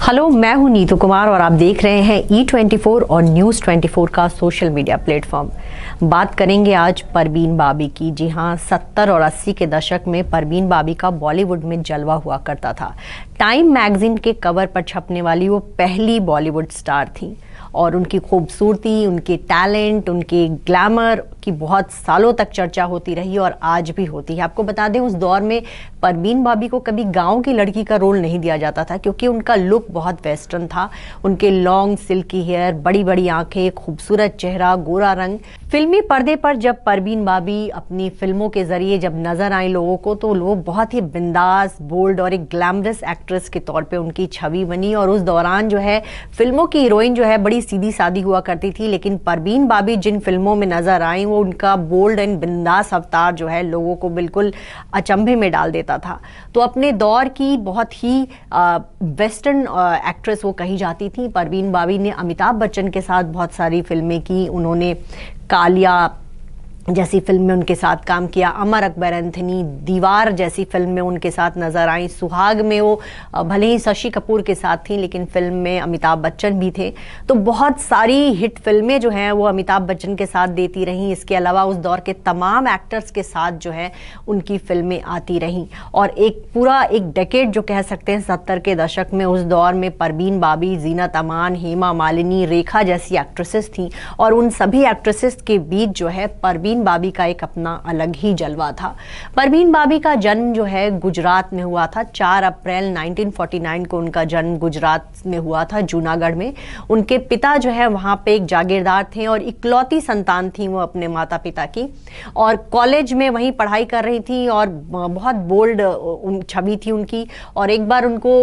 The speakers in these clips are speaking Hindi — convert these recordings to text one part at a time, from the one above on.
हेलो, मैं हूं नीतू कुमार और आप देख रहे हैं E24 और न्यूज़ 24 का सोशल मीडिया प्लेटफॉर्म। बात करेंगे आज परवीन बाबी की। जी हां, 70 और 80 के दशक में परवीन बाबी का बॉलीवुड में जलवा हुआ करता था। टाइम मैगजीन के कवर पर छपने वाली वो पहली बॉलीवुड स्टार थी और उनकी खूबसूरती, उनके टैलेंट, उनके ग्लैमर की बहुत सालों तक चर्चा होती रही और आज भी होती है। आपको बता दें, उस दौर में परवीन बाबी को कभी गांव की लड़की का रोल नहीं दिया जाता था क्योंकि उनका लुक बहुत वेस्टर्न था। उनके लॉन्ग सिल्की हेयर, बड़ी बड़ी आंखें, खूबसूरत चेहरा, गोरा रंग। फिल्मी पर्दे पर जब परवीन बाबी अपनी फिल्मों के जरिए जब नजर आई लोगों को, तो लोग बहुत ही बिंदास, बोल्ड और एक ग्लैमरस एक्ट्रेस के तौर पे उनकी छवि बनी। और उस दौरान जो है फिल्मों की हीरोइन जो है बड़ी सीधी सादी हुआ करती थी, लेकिन परवीन बाबी जिन फिल्मों में नजर आई वो उनका बोल्ड एंड बिंदास अवतार जो है लोगों को बिल्कुल अचंभे में डाल देता था। तो अपने दौर की बहुत ही वेस्टर्न एक्ट्रेस वो कही जाती थी। परवीन बाबी ने अमिताभ बच्चन के साथ बहुत सारी फिल्में की। उन्होंने कालिया जैसी फिल्म में उनके साथ काम किया, अमर अकबर एंथनी, दीवार जैसी फिल्म में उनके साथ नजर आई, सुहाग में वो भले ही शशि कपूर के साथ थी लेकिन फिल्म में अमिताभ बच्चन भी थे। तो बहुत सारी हिट फिल्में जो हैं वो अमिताभ बच्चन के साथ देती रहीं। इसके अलावा उस दौर के तमाम एक्टर्स के साथ जो है उनकी फिल्में आती रहीं और एक पूरा एक डेकेड जो कह सकते हैं 70 के दशक में, उस दौर में परवीन बाबी, जीनत अमान, हेमा मालिनी, रेखा जैसी एक्ट्रेसेस थी और उन सभी एक्ट्रेसेस के बीच जो है परवीन बाबी का एक अपना अलग ही जलवा था। परवीन बाबी का जन्म जो है गुजरात में हुआ था। 4 अप्रैल 1949 को उनका जन्म गुजरात में हुआ था, जूनागढ़ में। उनके पिता जो है वहां पे एक जागीरदार थे और इकलौती संतान थी वो अपने माता पिता की, और कॉलेज में वहीं पढ़ाई कर रही थी और बहुत बोल्ड छवि थी उनकी। और एक बार उनको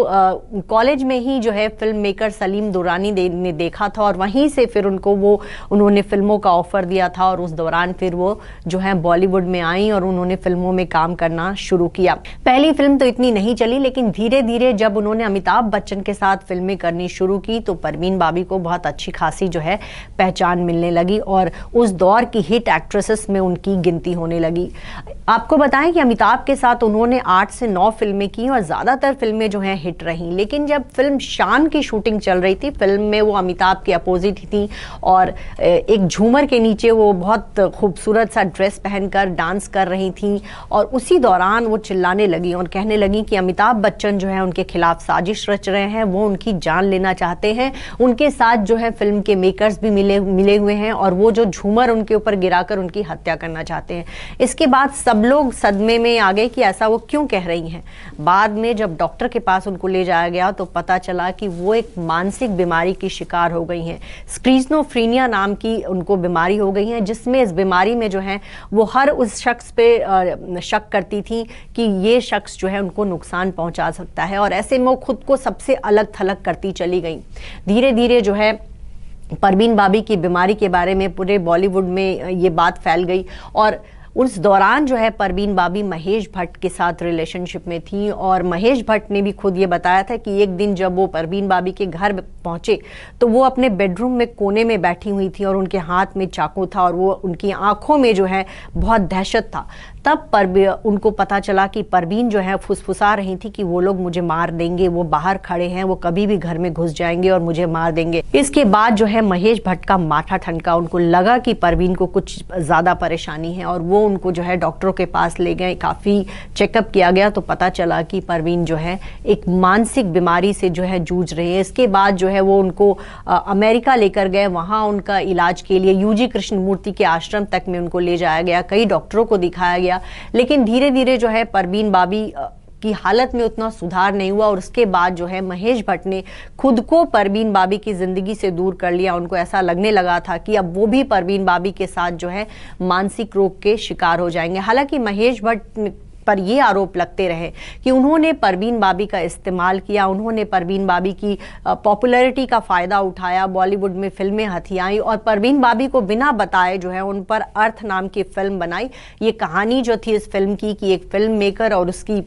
कॉलेज में ही जो है फिल्म मेकर सलीम दुरानी ने देखा था और वहीं से फिर उन्होंने फिल्मों का ऑफर दिया था और उस दौरान फिर वो जो है बॉलीवुड में आई और उन्होंने फिल्मों में काम करना शुरू किया। पहली फिल्म तो इतनी नहीं चली, लेकिन धीरे धीरे जब उन्होंने अमिताभ बच्चन के साथ फिल्में करनी शुरू की तो परवीन बाबी को बहुत अच्छी खासी जो है पहचान मिलने लगी और उस दौर की हिट एक्ट्रेसेस में उनकी गिनती होने लगी। आपको बताएं कि अमिताभ के साथ उन्होंने 8 से 9 फिल्में की और ज्यादातर फिल्में जो हैं हिट रहीं। लेकिन जब फिल्म शान की शूटिंग चल रही थी, फिल्म में वो अमिताभ के अपोजिट ही थी और एक झूमर के नीचे वो बहुत खूबसूरत सा ड्रेस पहनकर डांस कर रही थी और उसी दौरान वो चिल्लाने लगी और कहने लगी कि अमिताभ बच्चन जो है उनके खिलाफ साजिश रच रहे हैं, वो उनकी जान लेना चाहते हैं। उनके साथ जो है फिल्म के मेकर्स भी मिले हुए हैं और वो जो झूमर उनके ऊपर गिराकर उनकी हत्या करना चाहते हैं। इसके बाद सब लोग सदमे में आ गए कि ऐसा वो क्यों कह रही हैं। बाद में जब डॉक्टर के पास उनको ले जाया गया तो पता चला कि वो एक मानसिक बीमारी की शिकार हो गई हैं। स्किज़ोफ्रेनिया नाम की उनको बीमारी हो गई है, जिसमें इस बीमारी में जो है वो हर उस शख्स पे शक करती थी कि ये शख्स जो है उनको नुकसान पहुंचा सकता है और ऐसे में वो खुद को सबसे अलग थलग करती चली गई। धीरे धीरे जो है परवीन बाबी की बीमारी के बारे में पूरे बॉलीवुड में ये बात फैल गई और उस दौरान जो है परवीन बाबी महेश भट्ट के साथ रिलेशनशिप में थी और महेश भट्ट ने भी खुद ये बताया था कि एक दिन जब वो परवीन बाबी के घर पहुंचे तो वो अपने बेडरूम में कोने में बैठी हुई थी और उनके हाथ में चाकू था और वो उनकी आंखों में जो है बहुत दहशत था। तब उनको पता चला कि परवीन जो है फुसफुसा रही थी कि वो लोग मुझे मार देंगे, वो बाहर खड़े हैं, वो कभी भी घर में घुस जाएंगे और मुझे मार देंगे। इसके बाद जो है महेश भट्ट का माथा ठनका, उनको लगा कि परवीन को कुछ ज्यादा परेशानी है और वो उनको जो है डॉक्टरों के पास ले गए। काफी चेकअप किया गया तो पता चला कि परवीन जो है एक मानसिक बीमारी से जो है जूझ रहे हैं। इसके बाद जो है वो उनको अमेरिका लेकर गए, वहां उनका इलाज के लिए UG कृष्णमूर्ति के आश्रम तक में उनको ले जाया गया, कई डॉक्टरों को दिखाया गया। लेकिन धीरे धीरे जो है परवीन बाबी की हालत में उतना सुधार नहीं हुआ और उसके बाद जो है महेश भट्ट ने खुद को परवीन बाबी की जिंदगी से दूर कर लिया। उनको ऐसा लगने लगा था कि अब वो भी परवीन बाबी के साथ जो है मानसिक रोग के शिकार हो जाएंगे। हालांकि महेश भट्ट पर ये आरोप लगते रहे कि उन्होंने परवीन बाबी का इस्तेमाल किया, उन्होंने परवीन बाबी की पॉपुलैरिटी का फायदा उठाया, बॉलीवुड में फिल्में हथियाई और परवीन बाबी को बिना बताए जो है उन पर अर्थ नाम की फिल्म बनाई। ये कहानी जो थी इस फिल्म की कि एक फिल्म मेकर और उसकी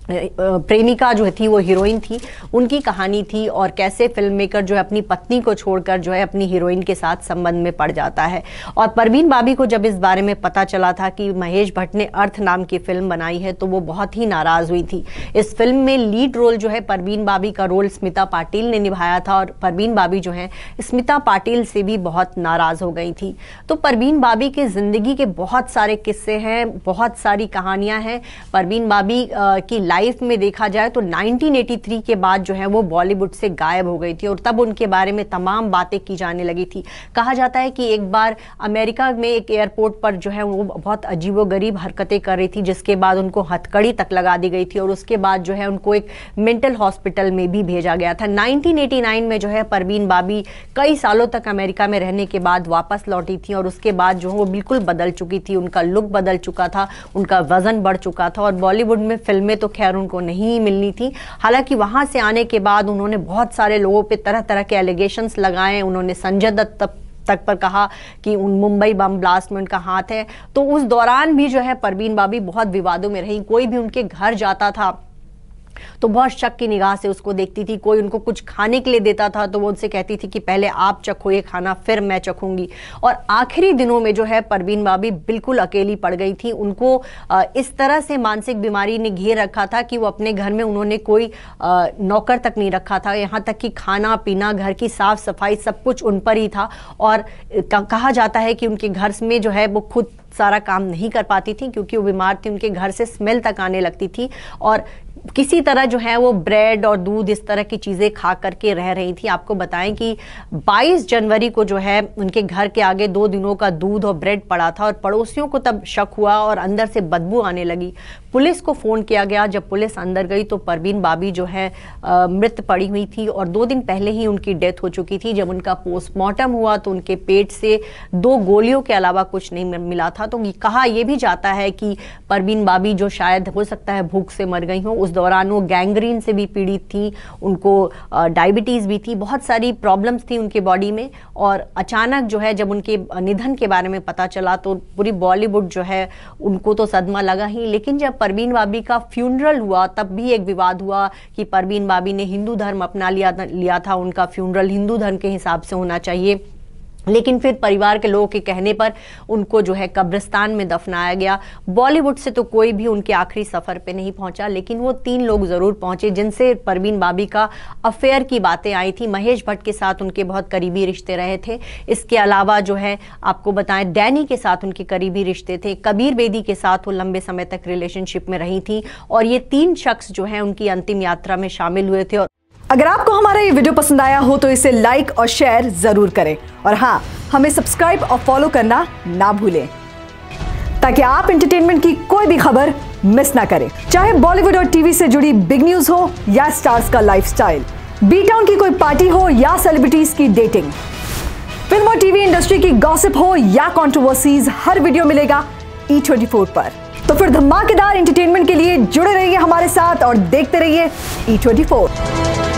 प्रेमिका जो थी वो हीरोइन थी, उनकी कहानी थी, और कैसे फिल्म मेकर जो है अपनी पत्नी को छोड़कर जो है अपनी हीरोइन के साथ संबंध में पड़ जाता है। और परवीन बाबी को जब इस बारे में पता चला था कि महेश भट्ट ने अर्थ नाम की फिल्म बनाई है तो वो बहुत ही नाराज हुई थी। इस फिल्म में लीड रोल जो है परवीन बाबी का रोल स्मिता पाटिल ने निभाया था, और परवीन बाबी जो है स्मिता पाटिल से भी बहुत नाराज हो गई थी। तो परवीन बाबी के जिंदगी के बहुत सारे किस्से हैं, बहुत सारी कहानियां हैं। परवीन बाबी की लाइफ में देखा जाए तो 1983 के बाद जो है वो बॉलीवुड से गायब हो गई थी, और तब उनके बारे में तमाम बातें की जाने लगी थी। कहा जाता है कि एक बार अमेरिका में एक एयरपोर्ट पर जो है वो बहुत अजीबोगरीब हरकतें कर रही थी, जिसके बाद उनको हथकड़ी तक लगा दी गई थी, और उसके बाद जो है उनको एक मेंटल हॉस्पिटल में भी भेजा गया था। 1989 में जो है परवीन बाबी कई सालों तक अमेरिका में रहने के बाद वापस लौटी थी, और उसके बाद जो है वो बिल्कुल बदल चुकी थी, उनका लुक बदल चुका था, उनका वजन बढ़ चुका था, और बॉलीवुड में फिल्में तो खैर उनको नहीं मिलनी थी। हालांकि वहां से आने के बाद उन्होंने बहुत सारे लोगों पे तरह तरह के एलिगेशंस लगाए। उन्होंने संजय दत्त तक पर कहा कि उन मुंबई बम ब्लास्ट में उनका हाथ है। तो उस दौरान भी जो है परवीन बाबी बहुत विवादों में रही। कोई भी उनके घर जाता था तो बहुत शक की निगाह से उसको देखती थी। कोई उनको कुछ खाने के लिए देता था तो वो उनसे कहती थी कि पहले आप चखो ये खाना, फिर मैं चखूंगी। और आखिरी दिनों में जो है परवीन बाबी बिल्कुल अकेली पड़ गई थी। उनको इस तरह से मानसिक बीमारी ने घेर रखा था कि वो अपने घर में उन्होंने कोई नौकर तक नहीं रखा था, यहाँ तक कि खाना पीना, घर की साफ सफाई सब कुछ उन पर ही था। और कहा जाता है कि उनके घर में जो है वो खुद सारा काम नहीं कर पाती थी, क्योंकि वो बीमार थी। उनके घर से स्मेल तक आने लगती थी, और किसी तरह जो है वो ब्रेड और दूध इस तरह की चीज़ें खा करके रह रही थी। आपको बताएं कि 22 जनवरी को जो है उनके घर के आगे 2 दिनों का दूध और ब्रेड पड़ा था, और पड़ोसियों को तब शक हुआ और अंदर से बदबू आने लगी। पुलिस को फ़ोन किया गया। जब पुलिस अंदर गई तो परवीन बाबी जो है मृत पड़ी हुई थी, और 2 दिन पहले ही उनकी डेथ हो चुकी थी। जब उनका पोस्टमार्टम हुआ तो उनके पेट से 2 गोलियों के अलावा कुछ नहीं मिला था। तो कहा यह भी जाता है कि परवीन बाबी जो शायद हो सकता है भूख से मर गई हो। उस दौरान वो गैंग्रीन से भी पीड़ित थी, उनको डायबिटीज़ भी थी, बहुत सारी प्रॉब्लम्स थी उनके बॉडी में। और अचानक जो है जब उनके निधन के बारे में पता चला तो पूरी बॉलीवुड जो है उनको तो सदमा लगा ही। लेकिन जब परवीन बाबी का फ्यूनरल हुआ तब भी एक विवाद हुआ कि परवीन बाबी ने हिंदू धर्म अपना लिया था, उनका फ्यूनरल हिंदू धर्म के हिसाब से होना चाहिए। लेकिन फिर परिवार के लोगों के कहने पर उनको जो है कब्रिस्तान में दफनाया गया। बॉलीवुड से तो कोई भी उनके आखिरी सफर पे नहीं पहुंचा, लेकिन वो 3 लोग जरूर पहुंचे जिनसे परवीन बाबी का अफेयर की बातें आई थी। महेश भट्ट के साथ उनके बहुत करीबी रिश्ते रहे थे। इसके अलावा जो है आपको बताएं डैनी के साथ उनके करीबी रिश्ते थे। कबीर बेदी के साथ वो लंबे समय तक रिलेशनशिप में रही थी, और ये 3 शख्स जो है उनकी अंतिम यात्रा में शामिल हुए थे। अगर आपको हमारा ये वीडियो पसंद आया हो तो इसे लाइक और शेयर जरूर करें, और हाँ, हमें सब्सक्राइब और फॉलो करना ना भूलें ताकि आप एंटरटेनमेंट की कोई भी खबर मिस ना करें। चाहे बॉलीवुड और टीवी से जुड़ी बिग न्यूज हो या स्टार्स का लाइफस्टाइल, बी टाउन की कोई पार्टी हो या सेलिब्रिटीज की डेटिंग, फिल्म और टीवी इंडस्ट्री की गॉसिप हो या कंट्रोवर्सीज, हर वीडियो मिलेगा E24 पर। तो फिर धमाकेदार एंटरटेनमेंट के लिए जुड़े रहिए हमारे साथ और देखते रहिए E24।